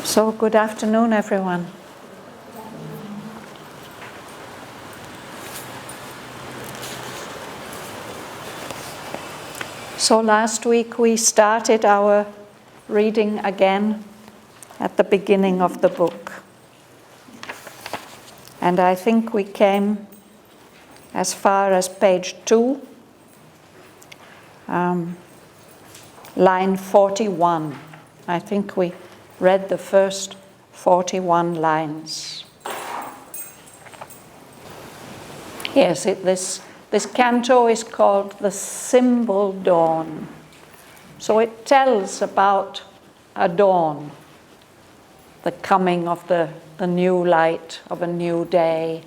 So, good afternoon, everyone. So last week we started our reading again at the beginning of the book. And I think we came as far as page 2, line 41. I think we read the first 41 lines. Yes, this canto is called The Symbol Dawn. So it tells about a dawn, the coming of the new light of a new day.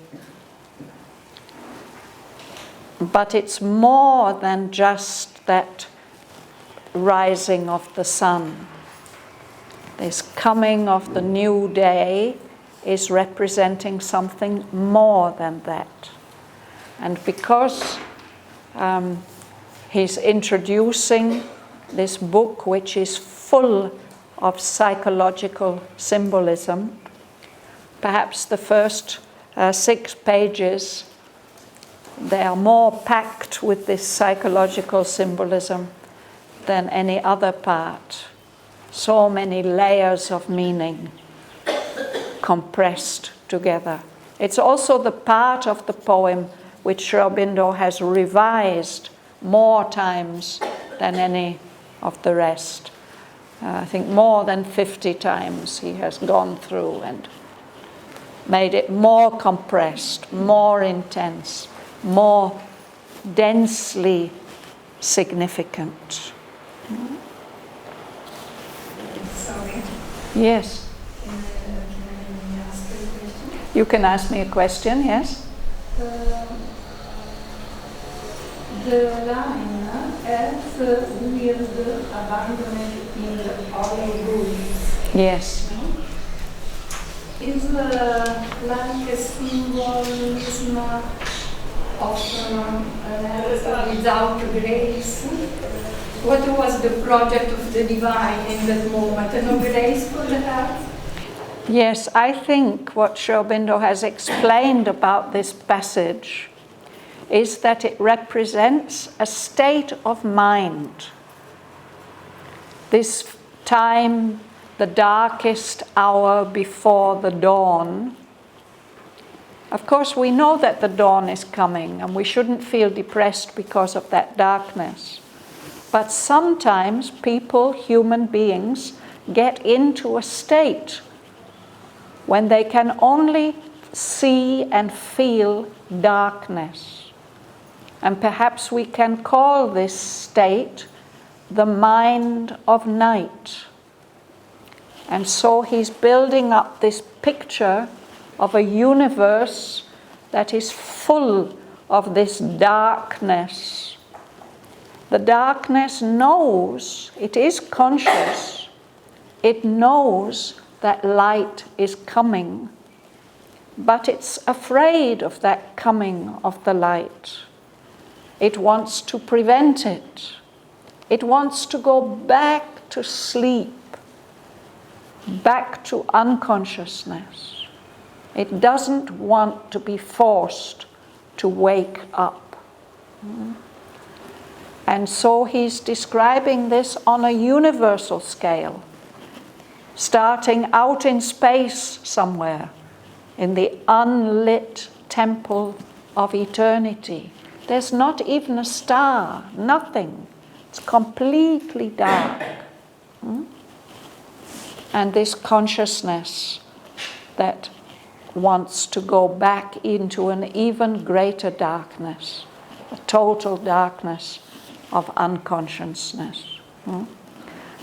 But it's more than just that rising of the sun. This coming of the new day is representing something more than that. And because he's introducing this book, which is full of psychological symbolism, perhaps the first 6 pages, they are more packed with this psychological symbolism than any other part. So many layers of meaning compressed together. It's also the part of the poem which Shraddhavan has revised more times than any of the rest. I think more than 50 times he has gone through and made it more compressed, more intense, more densely significant. Sorry. Yes. Can I ask you a question? You can ask me a question, yes? The line as with abandoned in Auroville. Yes. Is like a symbolism of an earth without grace? What was the project of the divine in that moment? No grace for the earth? Yes, I think what Sri Aurobindo has explained about this passage is that it represents a state of mind. This time, the darkest hour before the dawn. Of course, we know that the dawn is coming and we shouldn't feel depressed because of that darkness. But sometimes people, human beings, get into a state when they can only see and feel darkness. And perhaps we can call this state the mind of night. And so he's building up this picture of a universe that is full of this darkness. The darkness knows, it is conscious, it knows that light is coming, but it's afraid of that coming of the light. It wants to prevent it. It wants to go back to sleep, back to unconsciousness. It doesn't want to be forced to wake up. And so he's describing this on a universal scale, starting out in space somewhere, in the unlit temple of eternity. There's not even a star, nothing. It's completely dark. And this consciousness that wants to go back into an even greater darkness, a total darkness of unconsciousness.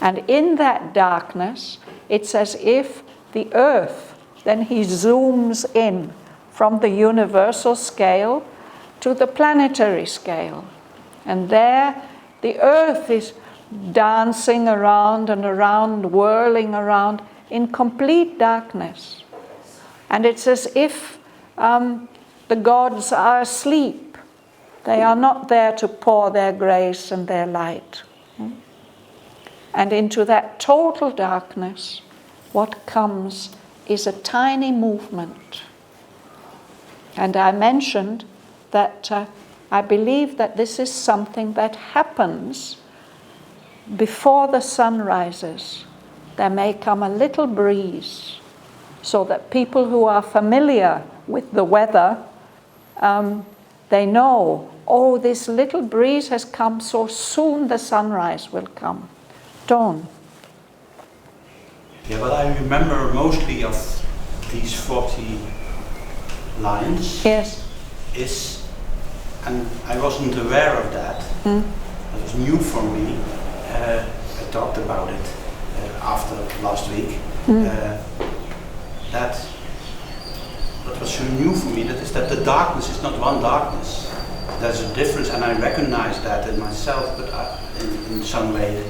And in that darkness, it's as if the earth, then he zooms in from the universal scale to the planetary scale. And there, the earth is dancing around and around, whirling around in complete darkness. And it's as if the gods are asleep. They are not there to pour their grace and their light. And into that total darkness, what comes is a tiny movement. And I mentioned that I believe that this is something that happens before the sun rises. There may come a little breeze, so that people who are familiar with the weather, they know, oh, this little breeze has come, so soon the sunrise will come. Dawn. Yeah, but I remember mostly of these 40 lines. Yes. And I wasn't aware of that. It was new for me. I talked about it after last week. That what was so new for me, that is that the darkness is not one darkness. There's a difference, and I recognize that in myself, but in some way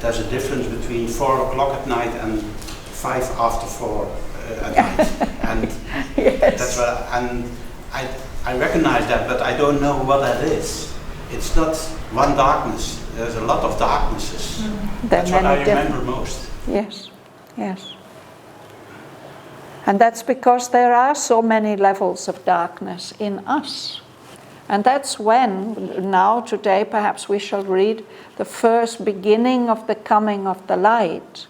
there's a difference between 4 o'clock at night and 5 after 4 at night. And yes. That's what, and I recognize that, but I don't know what that is. It's not one darkness. There's a lot of darknesses. That's what I remember most. Yes, yes. And that's because there are so many levels of darkness in us. And that's when, now today, perhaps we shall read the first beginning of the coming of the light.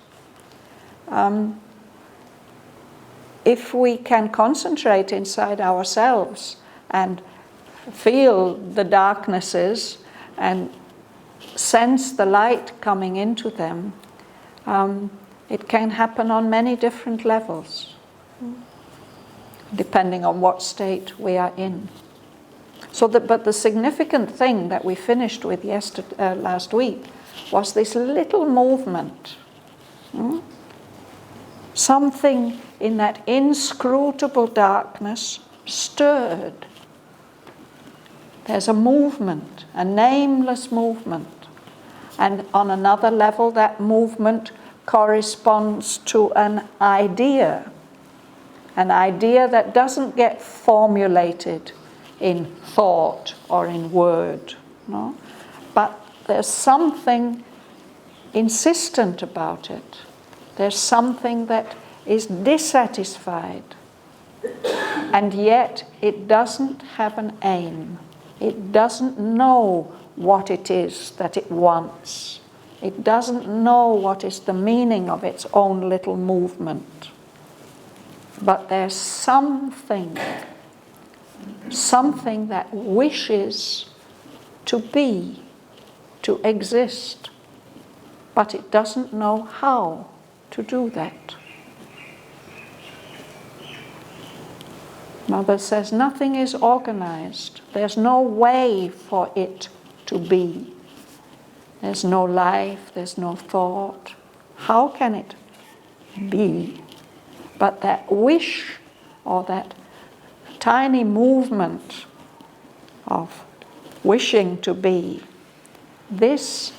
If we can concentrate inside ourselves and feel the darknesses and sense the light coming into them, it can happen on many different levels, depending on what state we are in. But the significant thing that we finished with last week was this little movement. Something in that inscrutable darkness stirred. There's a movement, a nameless movement. And on another level, that movement corresponds to an idea that doesn't get formulated in thought or in word, no? But there's something insistent about it. There's something that is dissatisfied, and yet it doesn't have an aim. It doesn't know what it is that it wants. It doesn't know what is the meaning of its own little movement. But there's something that wishes to be, to exist, but it doesn't know how to do that. Mother says nothing is organized. There's no way for it to be. There's no life, there's no thought. How can it be? But that wish, or that tiny movement of wishing to be, this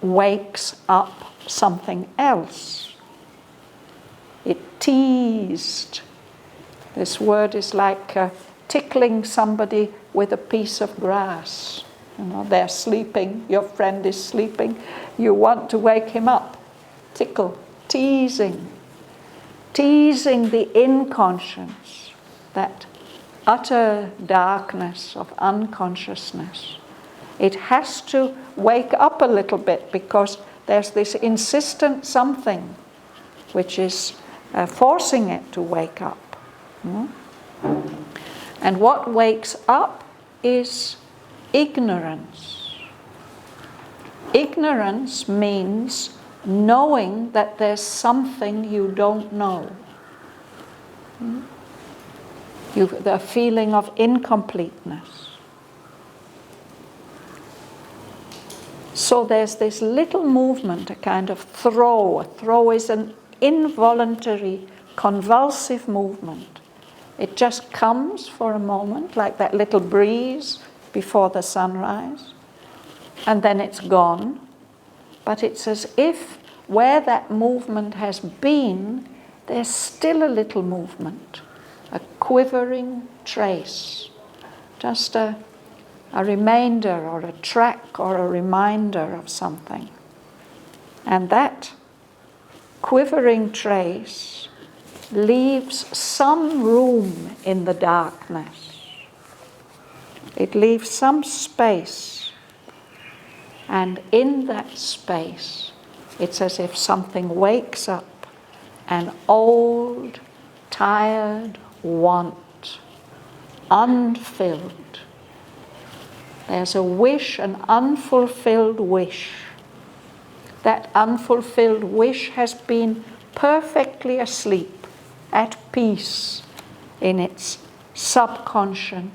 wakes up something else. It teased. This word is like tickling somebody with a piece of grass. You know, they're sleeping, your friend is sleeping, you want to wake him up. Tickle, teasing the inconscience, that utter darkness of unconsciousness. It has to wake up a little bit because there's this insistent something which is forcing it to wake up. And what wakes up is ignorance. Ignorance means knowing that there's something you don't know. The feeling of incompleteness. So there's this little movement, a kind of throw. A throw is an involuntary, convulsive movement. It just comes for a moment, like that little breeze before the sunrise, and then it's gone. But it's as if where that movement has been, there's still a little movement, a quivering trace, just a remainder or a track or a reminder of something. And that quivering trace leaves some room in the darkness. It leaves some space, and in that space it's as if something wakes up, an old, tired want, unfilled. There's a wish, an unfulfilled wish. That unfulfilled wish has been perfectly asleep, at peace, in its subconscious,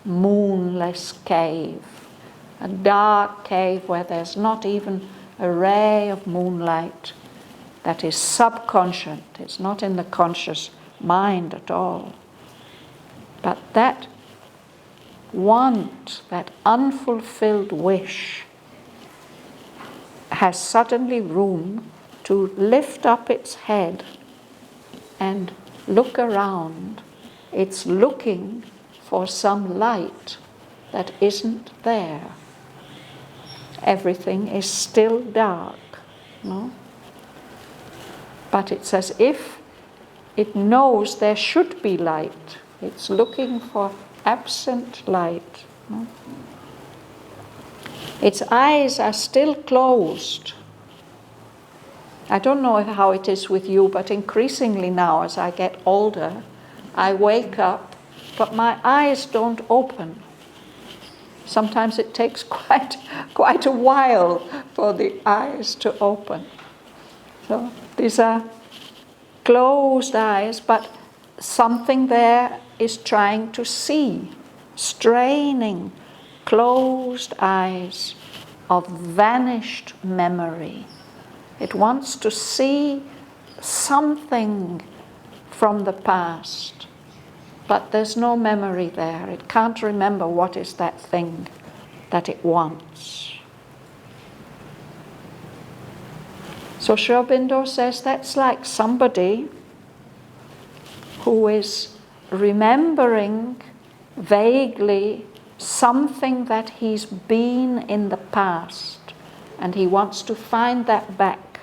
moonless cave. A dark cave where there's not even a ray of moonlight. That is subconscious. It's not in the conscious mind at all. But that want, that unfulfilled wish, has suddenly room to lift up its head and look around. It's looking for some light that isn't there. Everything is still dark, no? But it's as if it knows there should be light. It's looking for absent light. No? Its eyes are still closed. I don't know how it is with you, but increasingly now as I get older, I wake up, but my eyes don't open. Sometimes it takes quite a while for the eyes to open. So these are closed eyes, but something there is trying to see, straining closed eyes of vanished memory. It wants to see something from the past, but there's no memory there. It can't remember what is that thing that it wants. So Sri Aurobindo says that's like somebody who is remembering vaguely something that he's been in the past, and he wants to find that back.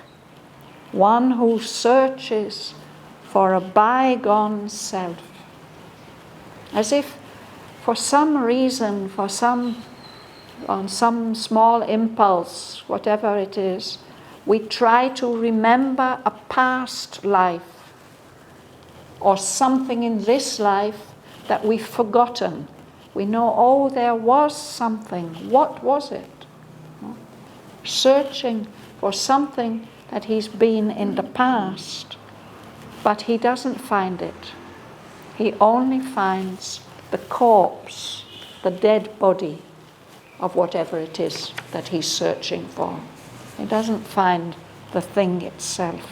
One who searches for a bygone self. As if for some reason, on some small impulse, whatever it is, we try to remember a past life or something in this life that we've forgotten. We know, oh, there was something. What was it? Searching for something that he's been in the past, but he doesn't find it. He only finds the corpse, the dead body of whatever it is that he's searching for. He doesn't find the thing itself.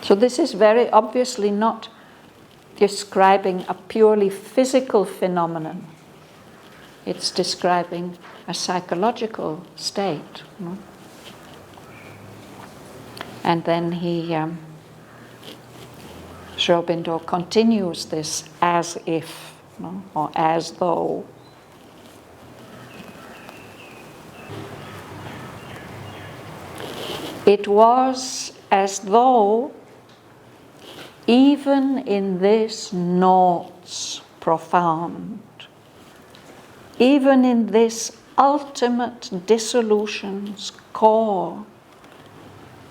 So this is very obviously not describing a purely physical phenomenon. It's describing a psychological state. No? And then Sri Aurobindo continues this as if, no? Or as though. It was as though even in this naught's profound, even in this ultimate dissolution's core,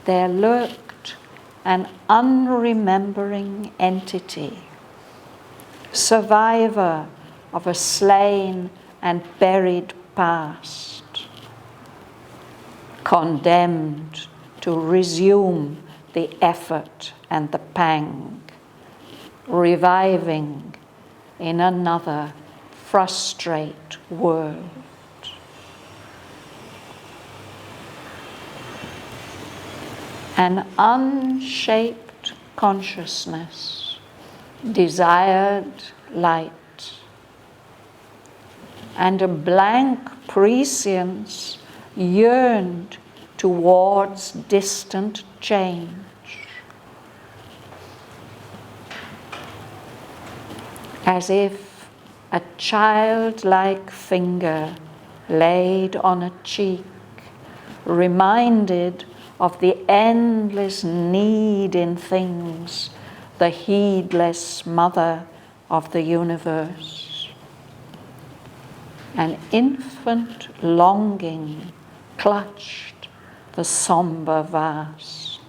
there lurked an unremembering entity, survivor of a slain and buried past, condemned to resume the effort and the pang, reviving in another frustrate world. An unshaped consciousness desired light, and a blank prescience yearned towards distant change. as if a childlike finger laid on a cheek, reminded of the endless need in things, the heedless mother of the universe. An infant longing clutched the somber vast.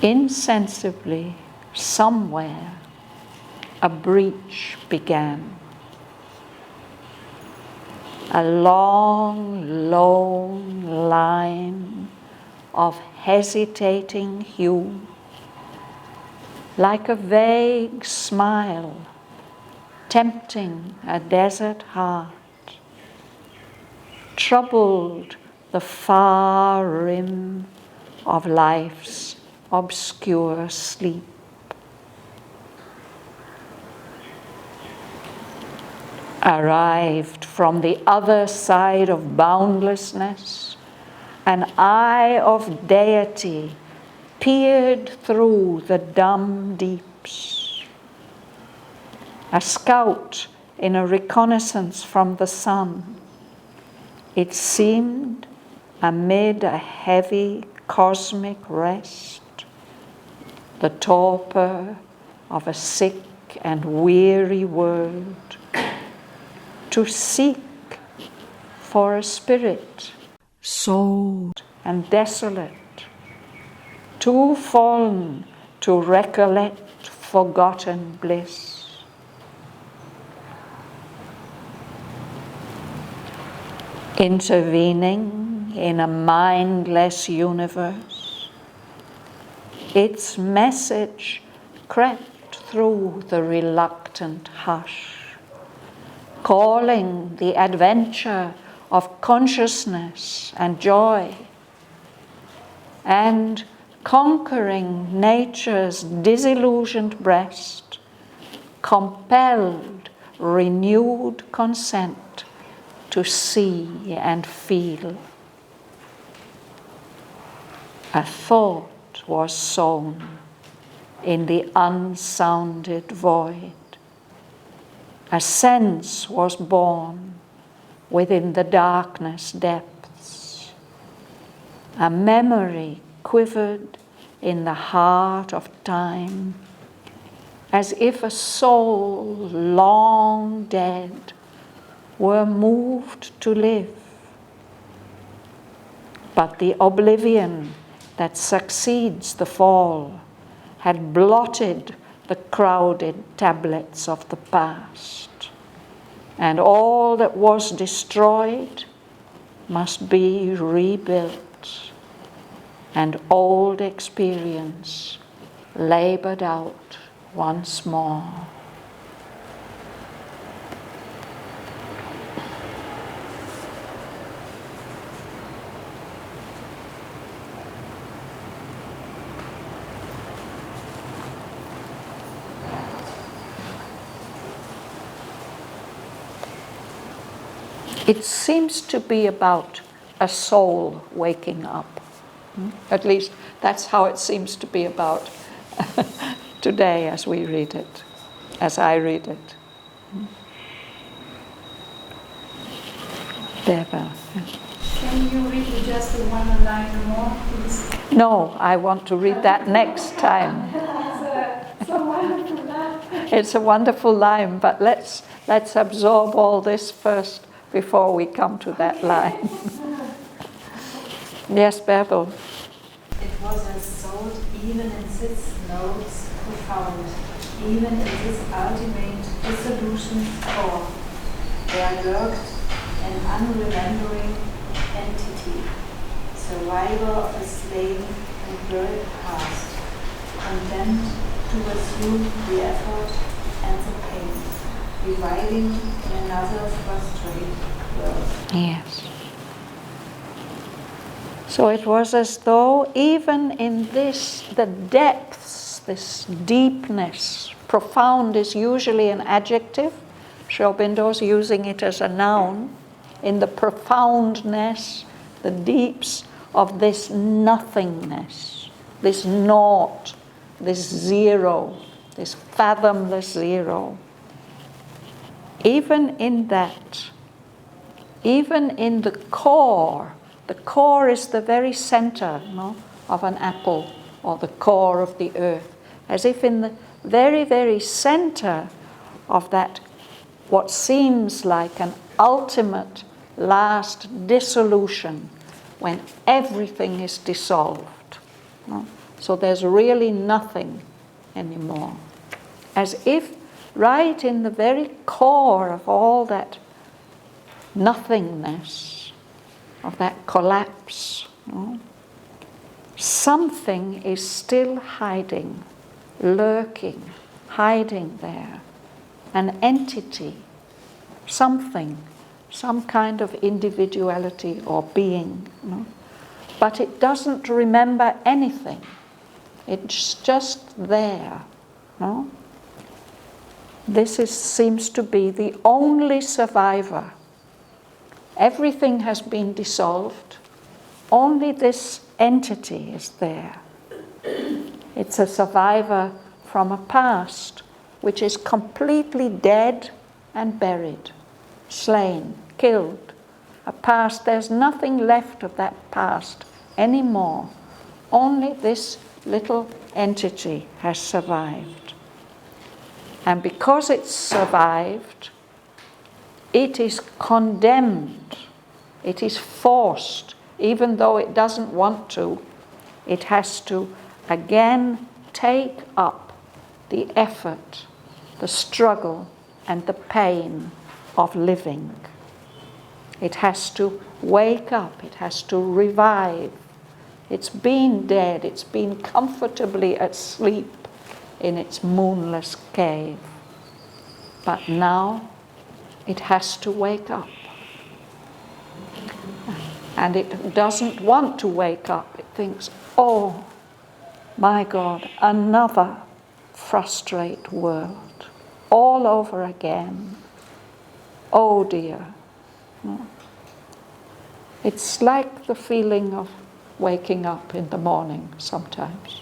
Insensibly, somewhere, a breach began. A long, lone line of hesitating hue, like a vague smile, tempting a desert heart, troubled the far rim of life's obscure sleep. Arrived from the other side of boundlessness, an eye of deity peered through the dumb deeps. A scout in a reconnaissance from the sun, it seemed amid a heavy cosmic rest, the torpor of a sick and weary world, to seek for a spirit souled and desolate, too fallen to recollect forgotten bliss. Intervening in a mindless universe, its message crept through the reluctant hush, calling the adventure of consciousness and joy, and conquering nature's disillusioned breast, compelled renewed consent to see and feel. A thought was sown in the unsounded void. A sense was born within the darkness depths. A memory quivered in the heart of time, as if a soul long dead were moved to live. But the oblivion that succeeds the fall had blotted the crowded tablets of the past, and all that was destroyed must be rebuilt, and old experience labored out once more. It seems to be about a soul waking up. At least that's how it seems to be about today as we read it, as I read it. Deva. Can you read just one line more, please? No, I want to read that next time. It's a wonderful line. It's a wonderful line, but let's absorb all this first before we come to that line. Yes, Bärbel. It was as soul even in its notes profound, even in this ultimate dissolution's core. There lurked an unremembering entity, survivor of a slain and buried past, condemned to assume the effort and the pain, reviving in another frustrated world. Yes. So it was as though even in this, the depths, this deepness, profound is usually an adjective. Sri Aurobindo's using it as a noun. In the profoundness, the deeps of this nothingness, this naught this zero, this fathomless zero. Even in that, even in the core is the very center, no, of an apple, or the core of the earth, as if in the very, very center of that, what seems like an ultimate last dissolution, when everything is dissolved. No? So there's really nothing anymore. As if right in the very core of all that nothingness, of that collapse, no? Something is still hiding, lurking, hiding there. An entity, something, some kind of individuality or being. No? But it doesn't remember anything. It's just there. No? This seems to be the only survivor. Everything has been dissolved. Only this entity is there. It's a survivor from a past which is completely dead and buried, slain, killed. A past, there's nothing left of that past anymore. Only this little entity has survived. And because it's survived, it is condemned. It is forced, even though it doesn't want to. It has to again take up the effort, the struggle, and the pain of living. It has to wake up, it has to revive. It's been dead, it's been comfortably asleep in its moonless cave. But now it has to wake up. And it doesn't want to wake up. It thinks, oh, my God, another frustrate world, all over again. Oh dear. No. It's like the feeling of waking up in the morning sometimes.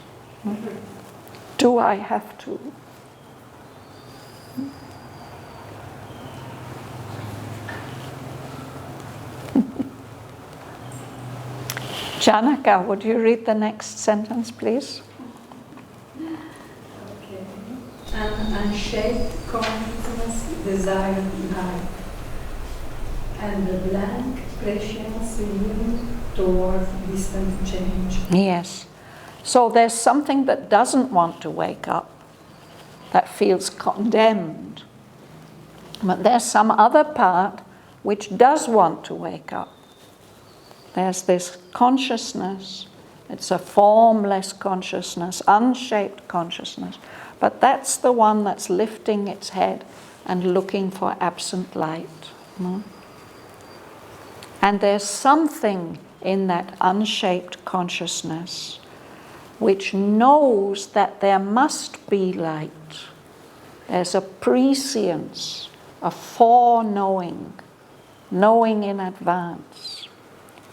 Do I have to? Janaka, would you read the next sentence, please? Okay. An unshaped consciousness desire life, and the blank prescience yield towards distant change. Yes. So there's something that doesn't want to wake up, that feels condemned. But there's some other part which does want to wake up. There's this consciousness. It's a formless consciousness, unshaped consciousness. But that's the one that's lifting its head and looking for absent light. No? And there's something in that unshaped consciousness which knows that there must be light. There's a prescience, a foreknowing, knowing in advance.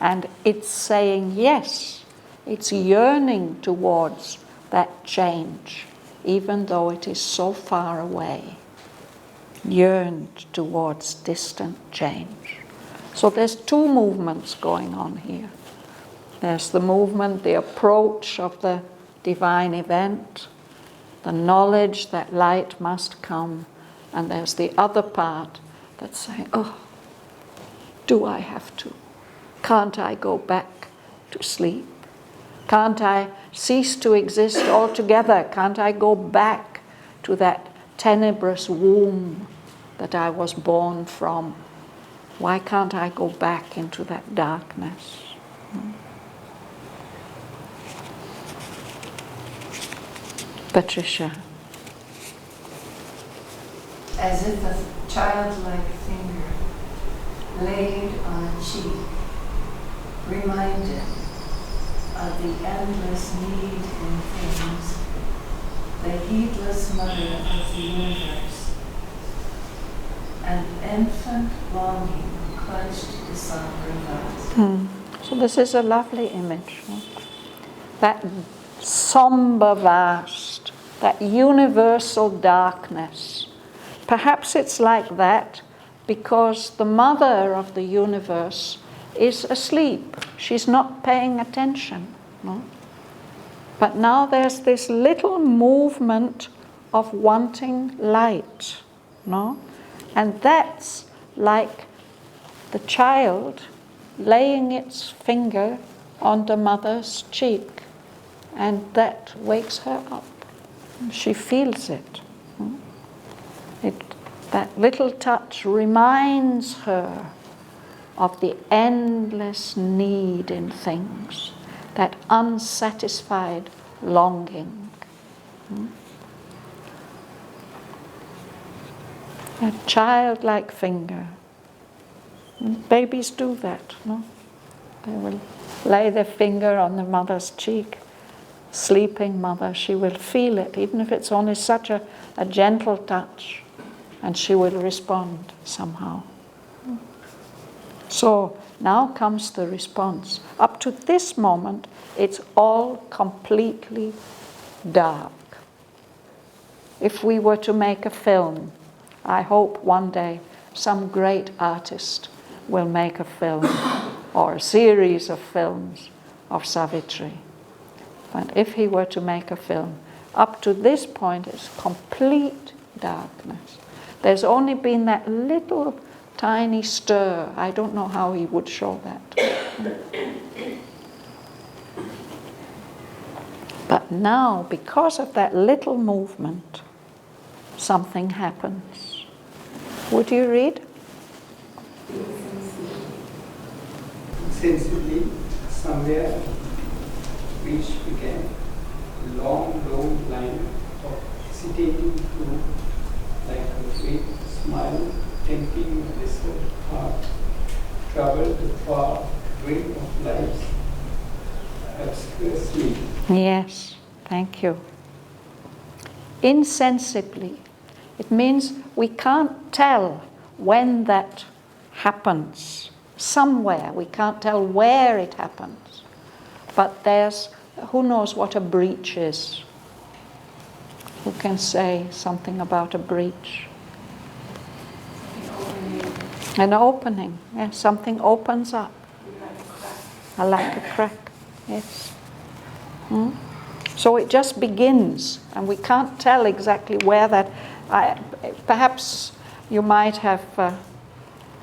And it's saying yes, it's yearning towards that change, even though it is so far away. Yearned towards distant change. So there's two movements going on here. There's the movement, the approach of the divine event, the knowledge that light must come, and there's the other part that's saying, oh, do I have to? Can't I go back to sleep? Can't I cease to exist altogether? Can't I go back to that tenebrous womb that I was born from? Why can't I go back into that darkness? Patricia. As if a childlike finger laid on a cheek, reminded of the endless need in things, the heedless mother of the universe, an infant longing clutched the somber vase. So this is a lovely image. No? That somber vase that universal darkness. Perhaps it's like that because the mother of the universe is asleep. She's not paying attention. No? But now there's this little movement of wanting light. No? And that's like the child laying its finger on the mother's cheek. And that wakes her up. She feels it. That little touch reminds her of the endless need in things, that unsatisfied longing. A childlike finger. Babies do that, no? They will lay their finger on the mother's cheek. Sleeping mother, she will feel it, even if it's only such a gentle touch, and she will respond somehow. So now comes the response. Up to this moment, it's all completely dark. If we were to make a film, I hope one day some great artist will make a film or a series of films of Savitri. But if he were to make a film, up to this point it's complete darkness. There's only been that little tiny stir. I don't know how he would show that. But now, because of that little movement, something happens. Would you read? Sensibly, somewhere, which began a long, low line of hesitating through, like a great smile, tempting the whispered heart, traveled the far brink of life's obscure sleep. Yes, thank you. Insensibly. It means we can't tell when that happens. Somewhere, we can't tell where it happens. But there's, who knows what a breach is? Who can say something about a breach? An opening. Yeah, something opens up. Like a crack. Yes. So it just begins, and we can't tell exactly where that. Perhaps you might have.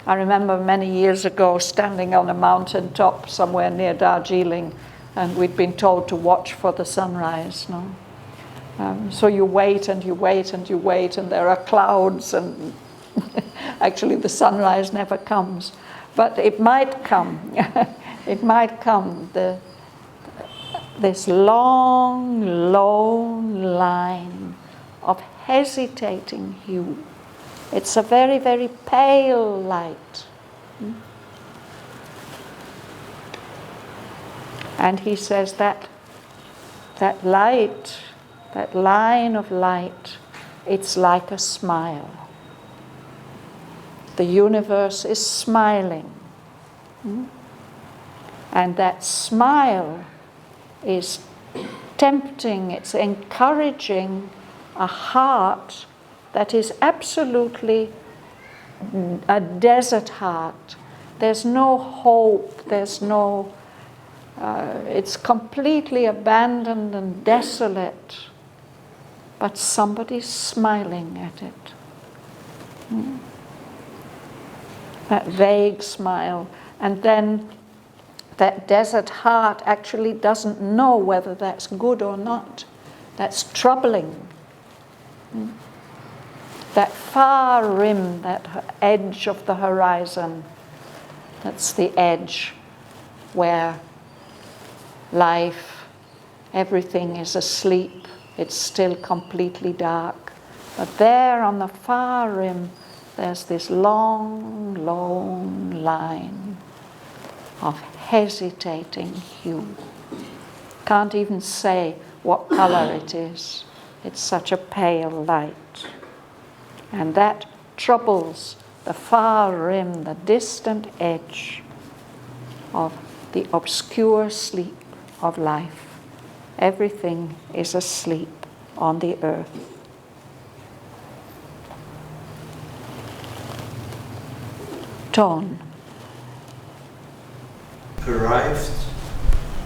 I remember many years ago standing on a mountain top somewhere near Darjeeling, and we'd been told to watch for the sunrise. No, so you wait and you wait and you wait, and there are clouds, and actually the sunrise never comes, but it might come. It might come. This long, lone line of hesitating hue. It's a very, very pale light. And he says that light, that line of light, it's like a smile. The universe is smiling. And that smile is tempting, it's encouraging a heart that is absolutely a desert heart. There's no hope, there's no, it's completely abandoned and desolate, but somebody's smiling at it. That vague smile. And then that desert heart actually doesn't know whether that's good or not. That's troubling. That far rim, that edge of the horizon, that's the edge where life, everything is asleep, it's still completely dark. But there on the far rim, there's this long, long line of hesitating hue. Can't even say what color it is. It's such a pale light. And that troubles the far rim, the distant edge of the obscure sleep of life. Everything is asleep. on the earth. Tone. Arrived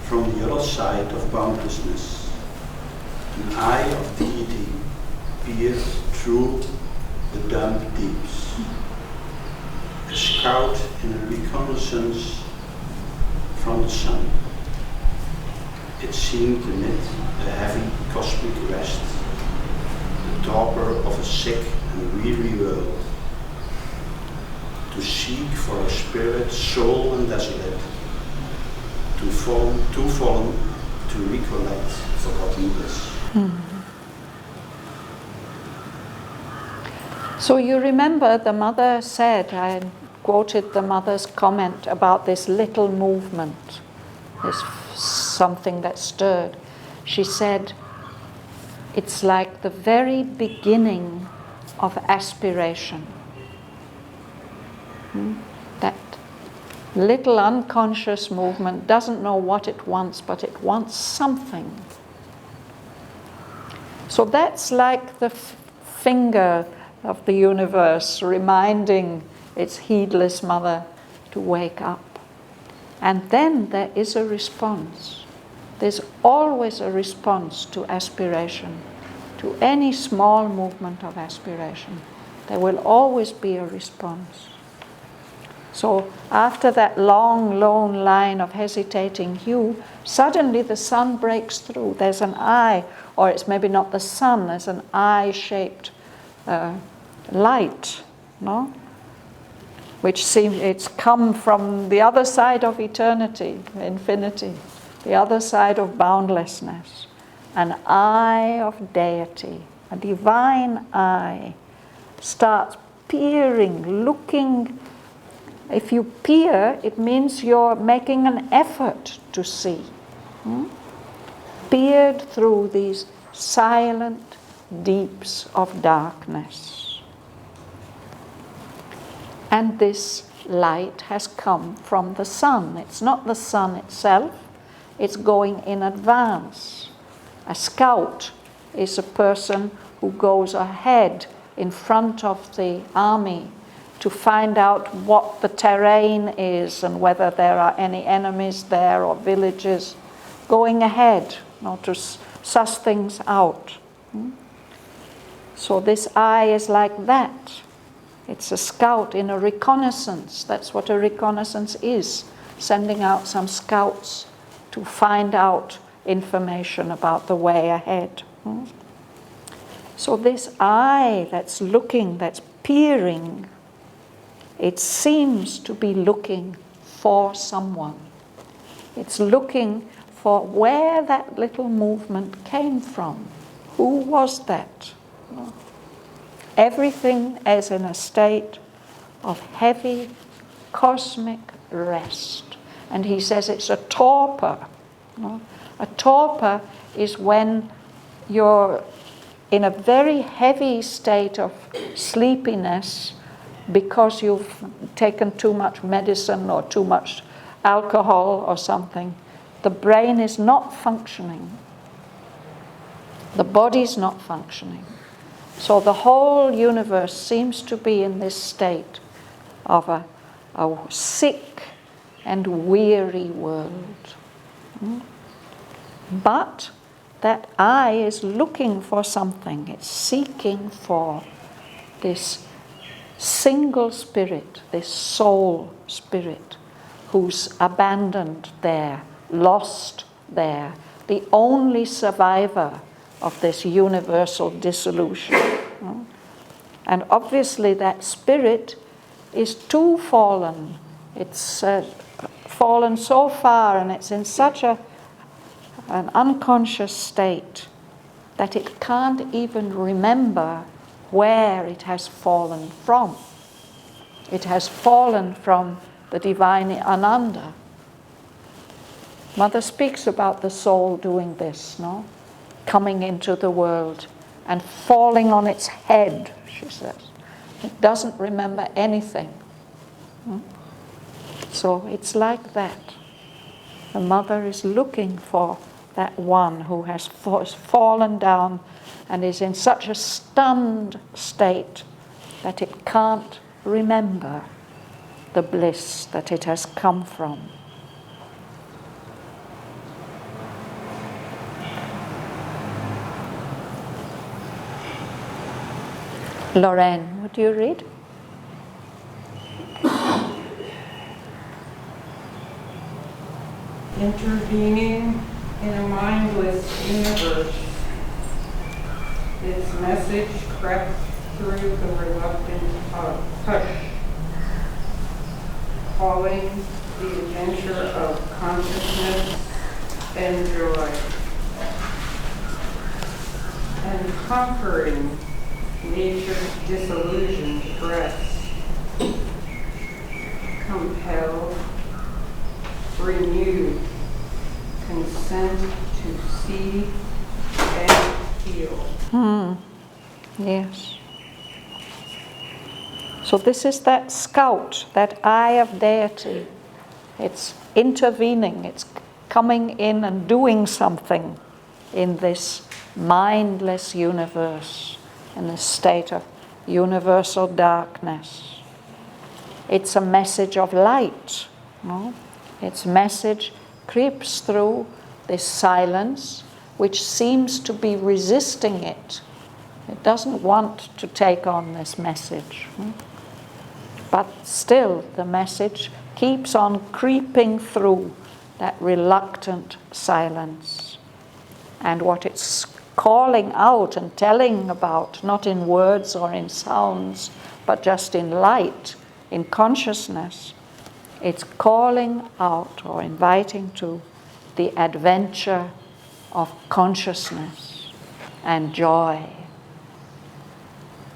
from the other side of boundlessness, an eye of deity pierced through the damp deeps. A scout in a reconnaissance from the sun. It seemed amid a heavy cosmic rest, the torpor of a sick and weary world, to seek for a spirit sole and desolate, too fallen to recollect forgotten bliss. So you remember the mother said, I quoted the mother's comment about this little movement, this something that stirred. She said, it's like the very beginning of aspiration. That little unconscious movement doesn't know what it wants, but it wants something. So that's like the finger of the universe reminding its heedless mother to wake up. And then there is a response. There's always a response to aspiration, to any small movement of aspiration. There will always be a response. So after that long, lone line of hesitating hue, suddenly the sun breaks through. There's an eye, or it's maybe not the sun, there's an eye-shaped light, no? Which seems it's come from the other side of eternity, infinity, the other side of boundlessness. An eye of deity, a divine eye, starts peering, looking. If you peer, it means you're making an effort to see. Peered through these silent deeps of darkness. And this light has come from the sun. It's not the sun itself, it's going in advance. A scout is a person who goes ahead in front of the army to find out what the terrain is and whether there are any enemies there or villages, going ahead, to suss things out. So this eye is like that. It's a scout in a reconnaissance. That's what a reconnaissance is, sending out some scouts to find out information about the way ahead. So this eye that's looking, that's peering, it seems to be looking for someone. It's looking for where that little movement came from. Who was that? Everything is in a state of heavy cosmic rest. And he says it's a torpor. A torpor is when you're in a very heavy state of sleepiness because you've taken too much medicine or too much alcohol or something. The brain is not functioning. The body's not functioning. So the whole universe seems to be in this state of a sick and weary world. But that eye is looking for something. It's seeking for this single spirit, this soul spirit, who's abandoned there, lost there, the only survivor of this universal dissolution. And obviously that spirit is too fallen. It's fallen so far and it's in such an unconscious state that it can't even remember where it has fallen from. It has fallen from the divine Ananda. Mother speaks about the soul doing this, no? Coming into the world and falling on its head, she says. It doesn't remember anything. So it's like that. The mother is looking for that one who has fallen down and is in such a stunned state that it can't remember the bliss that it has come from. Lorraine, would you read? Intervening in a mindless universe, its message crept through the reluctant hush, calling the adventure of consciousness and joy, and conquering nature's disillusioned breast, compelled, renewed, consent to see and feel. Yes. So this is that scout, that eye of deity. It's intervening, it's coming in and doing something in this mindless universe, in this state of universal darkness. It's a message of light. No? Its message creeps through this silence, which seems to be resisting it. It doesn't want to take on this message. But still, the message keeps on creeping through that reluctant silence. And what it's calling out and telling about, not in words or in sounds, but just in light, in consciousness, it's calling out or inviting to the adventure of consciousness and joy,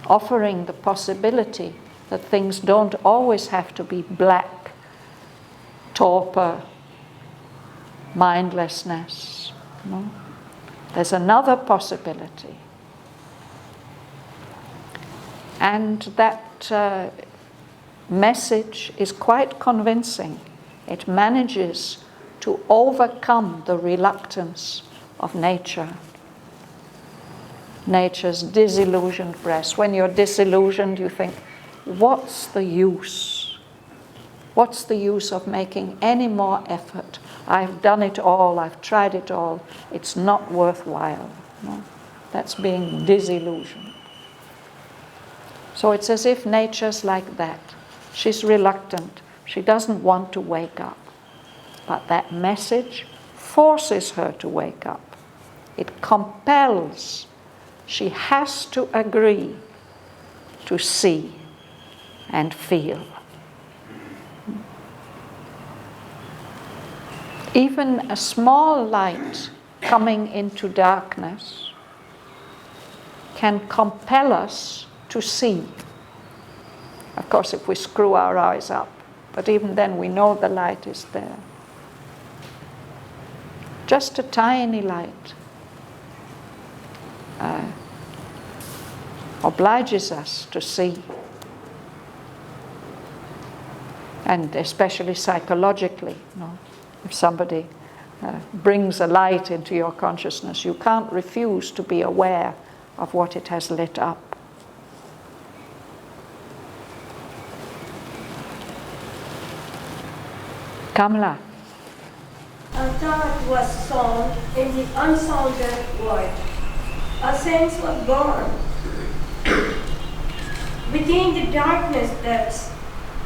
offering the possibility that things don't always have to be black, torpor, mindlessness. No? There's another possibility. And that message is quite convincing. It manages to overcome the reluctance of nature. Nature's disillusioned breast. When you're disillusioned, you think, what's the use? What's the use of making any more effort? I've done it all, I've tried it all. It's not worthwhile. No? That's being disillusioned. So it's as if nature's like that. She's reluctant. She doesn't want to wake up. But that message forces her to wake up. It compels. She has to agree to see and feel. Even a small light coming into darkness can compel us to see. Of course, if we screw our eyes up, but even then we know the light is there. Just a tiny light obliges us to see. And especially psychologically, no? If somebody brings a light into your consciousness, you can't refuse to be aware of what it has lit up. Kamala. A thought was sown in the unsounded void. A sense was born. Within the darkness depths,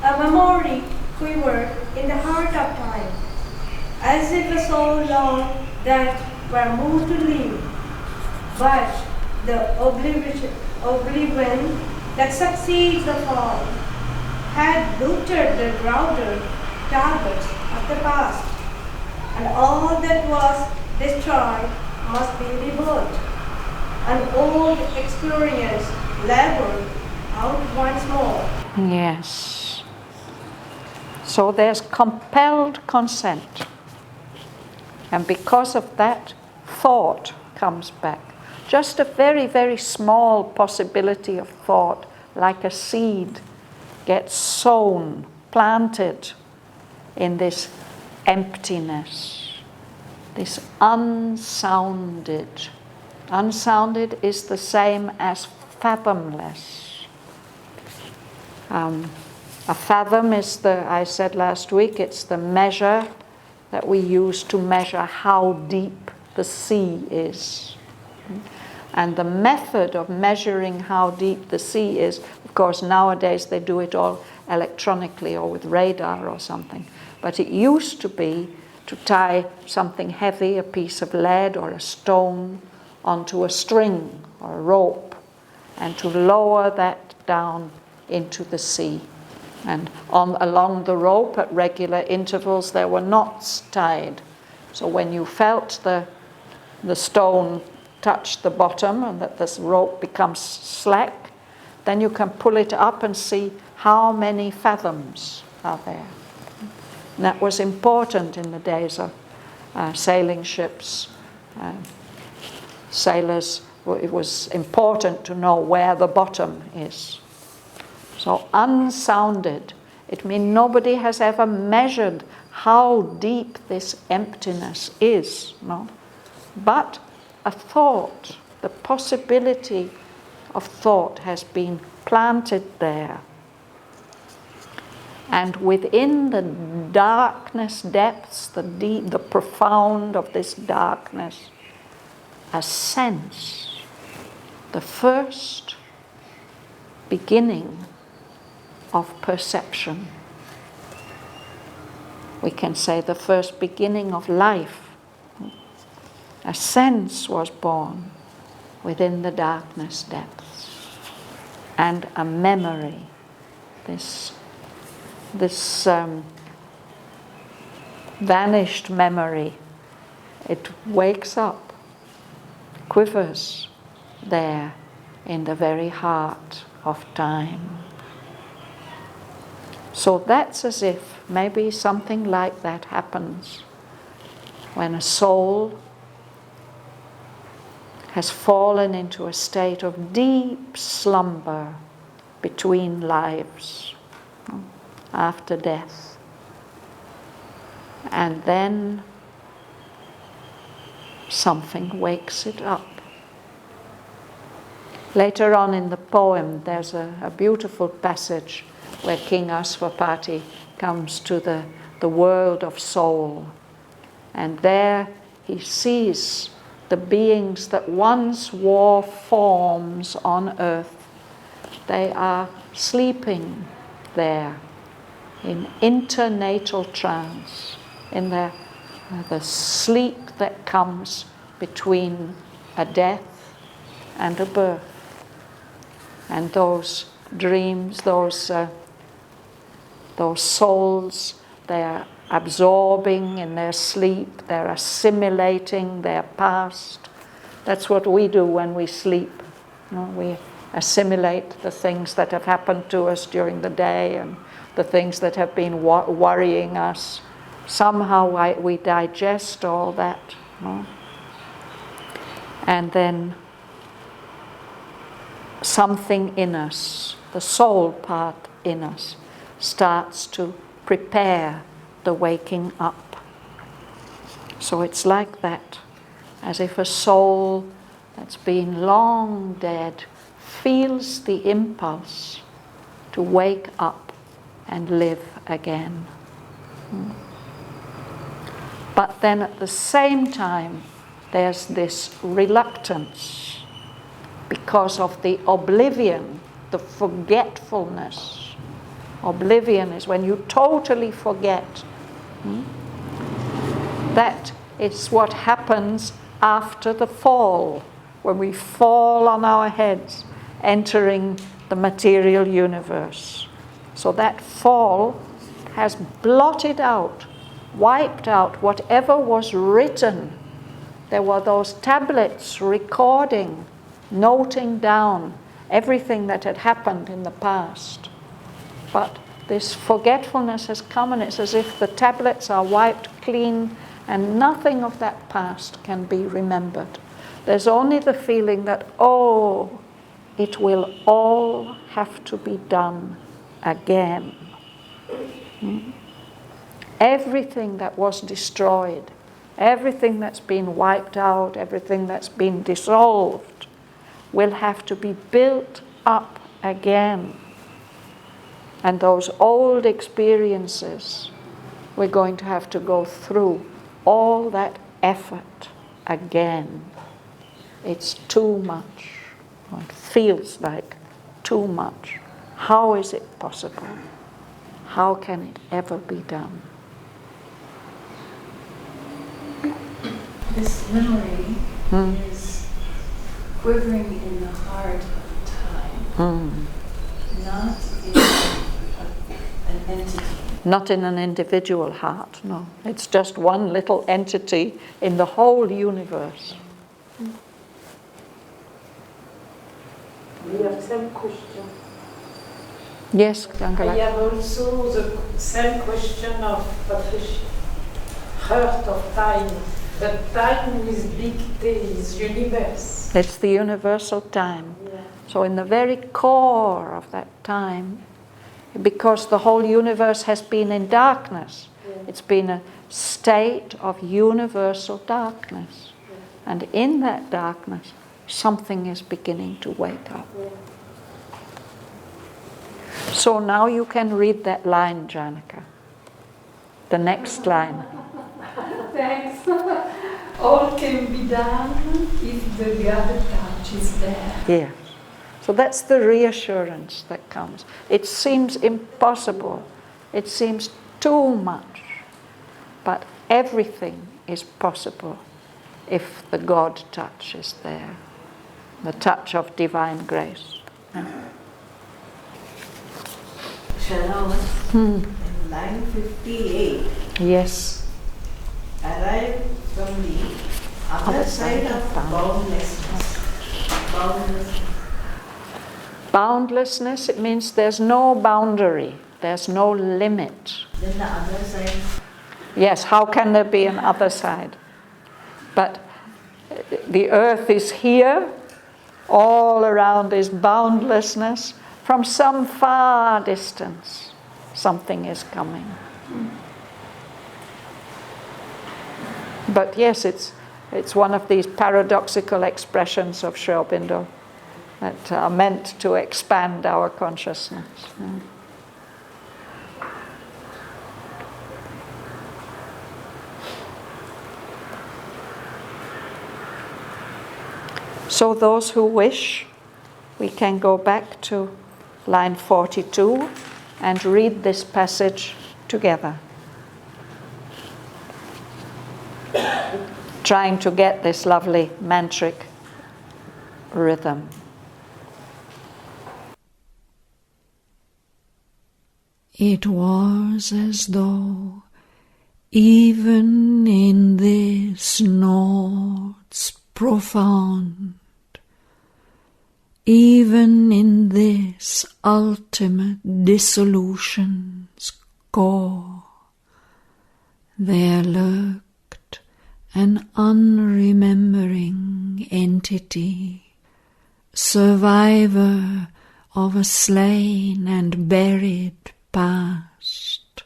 a memory quivered in the heart of time, as if a soul longed that were moved to live. But the oblivion that succeeds the fall had looted the routed targets of the past, and all that was destroyed must be rebuilt. An old experience labored out once more. Yes. So there's compelled consent. And because of that, thought comes back. Just a very, very small possibility of thought, like a seed, gets sown, planted in this emptiness. this unsounded. Unsounded is the same as fathomless. A fathom is I said last week, it's the measure that we use to measure how deep the sea is. And the method of measuring how deep the sea is, of course, nowadays they do it all electronically or with radar or something. But it used to be to tie something heavy, a piece of lead or a stone, onto a string or a rope, and to lower that down into the sea. And along the rope at regular intervals there were knots tied. So when you felt the stone touch the bottom and that this rope becomes slack, then you can pull it up and see how many fathoms are there. And that was important in the days of sailing ships. Sailors, it was important to know where the bottom is. So unsounded, it means nobody has ever measured how deep this emptiness is, no? But a thought, the possibility of thought has been planted there. And within the darkness depths, the deep, the profound of this darkness, a sense, the first beginning of perception. We can say the first beginning of life. A sense was born within the darkness depths, and a memory, this vanished memory, it wakes up, quivers there in the very heart of time. So that's as if maybe something like that happens when a soul has fallen into a state of deep slumber between lives after death. And then something wakes it up. Later on in the poem, there's a beautiful passage where King Aswapati comes to the world of soul. And there he sees the beings that once wore forms on earth. They are sleeping there in internatal trance, in the sleep that comes between a death and a birth. And those dreams, those souls, they are absorbing in their sleep, they're assimilating their past. That's what we do when we sleep. We assimilate the things that have happened to us during the day and the things that have been worrying us. Somehow we digest all that. And then something in us, the soul part in us, starts to prepare the waking up. So it's like that, as if a soul that's been long dead feels the impulse to wake up and live again. But then at the same time, there's this reluctance because of the oblivion, the forgetfulness. Oblivion is when you totally forget. That is what happens after the fall, when we fall on our heads, entering the material universe. So that fall has blotted out, wiped out whatever was written. There were those tablets recording, noting down everything that had happened in the past. But this forgetfulness has come, and it's as if the tablets are wiped clean and nothing of that past can be remembered. There's only the feeling that, oh, it will all have to be done again. Everything that was destroyed Everything that's been wiped out, everything that's been dissolved, will have to be built up again. And those old experiences, we're going to have to go through all that effort again. It's too much. It feels like too much. How is it possible? How can it ever be done? This memory is quivering in the heart of time, not in an entity. Not in an individual heart, no. It's just one little entity in the whole universe. We have same question. Yes, I Angela. have also the same question of Patricia. Heart of time. But time with big T is universe. It's the universal time. Yeah. So in the very core of that time, because the whole universe has been in darkness, it's been a state of universal darkness. And in that darkness, something is beginning to wake up. So now you can read that line, Janaka. The next line. Thanks. All can be done if the God touch is there. Yes. So that's the reassurance that comes. It seems impossible. It seems too much. But everything is possible if the God touch is there. The touch of divine grace. Shraddhavan, in line 58, Yes. arrive from the other side of boundlessness. Boundlessness, it means there's no boundary, there's no limit. Then the other side. Yes, how can there be an other side? But the earth is here, all around is boundlessness. From some far distance, something is coming. But yes, it's one of these paradoxical expressions of Sri Aurobindo that are meant to expand our consciousness. So those who wish, we can go back to line 42 and read this passage together. Trying to get this lovely mantric rhythm. It was as though even in this noughts profound, even in this ultimate dissolution's core, there lurked an unremembering entity, survivor of a slain and buried past,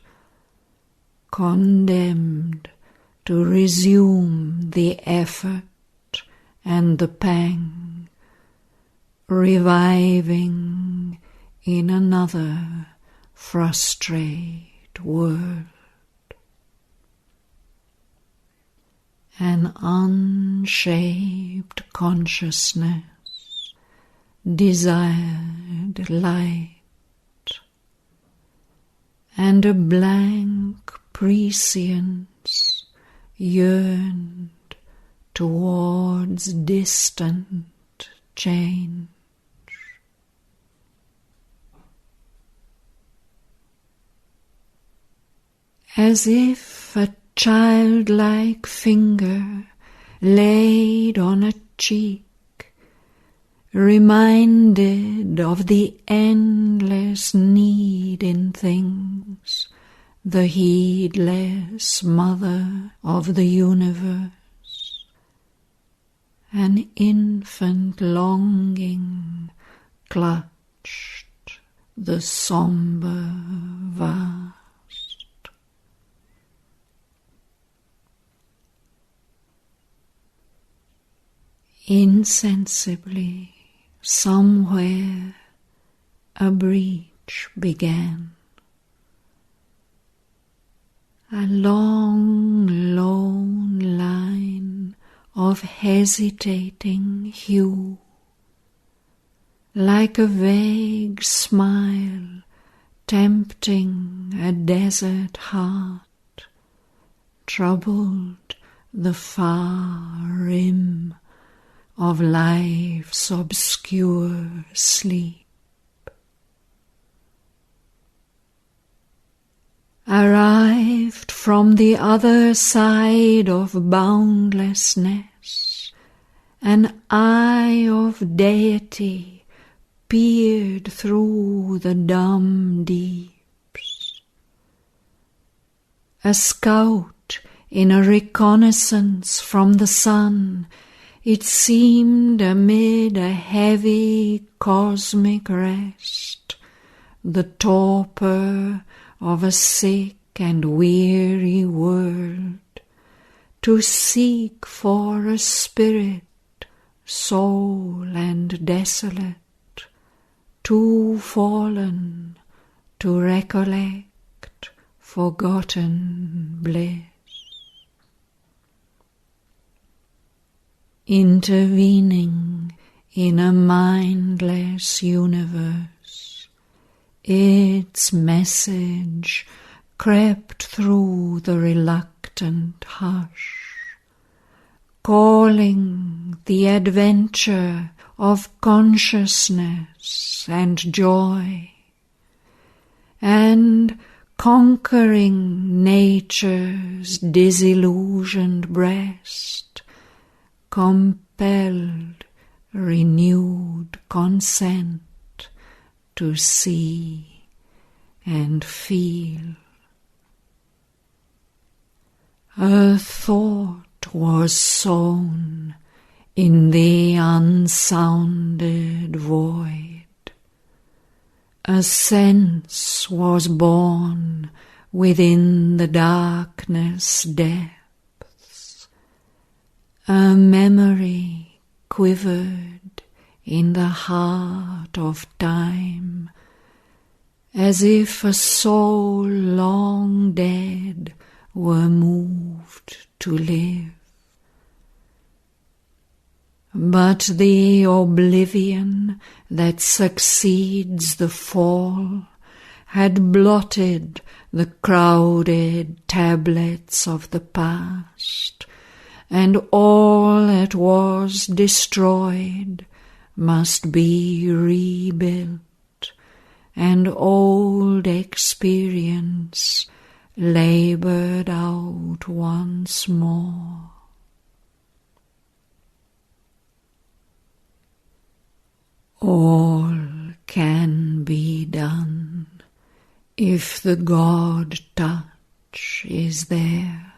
condemned to resume the effort and the pang, reviving in another frustrate world. An unshaped consciousness desired light, and a blank prescience yearned towards distant change. As if a childlike finger laid on a cheek, reminded of the endless need in things, the heedless mother of the universe, an infant longing clutched the somber vast. insensibly, somewhere, a breach began. A long, lone line of hesitating hue, like a vague smile tempting a desert heart, troubled the far rim of life's obscure sleep. Arrived from the other side of boundlessness, an eye of deity peered through the dumb deeps. A scout in a reconnaissance from the sun, it seemed amid a heavy cosmic rest, the torpor of a sick and weary world, to seek for a spirit, soul and desolate, too fallen to recollect forgotten bliss. Intervening in a mindless universe, its message crept through the reluctant hush, calling the adventure of consciousness and joy, and conquering nature's disillusioned breast, compelled renewed consent to see and feel. A thought was sown in the unsounded void. A sense was born within the darkness depths. A memory quivered in the heart of time, as if a soul long dead were moved to live. But the oblivion that succeeds the fall had blotted the crowded tablets of the past, and all that was destroyed must be rebuilt, and old experience labored out once more. All can be done if the God touch is there.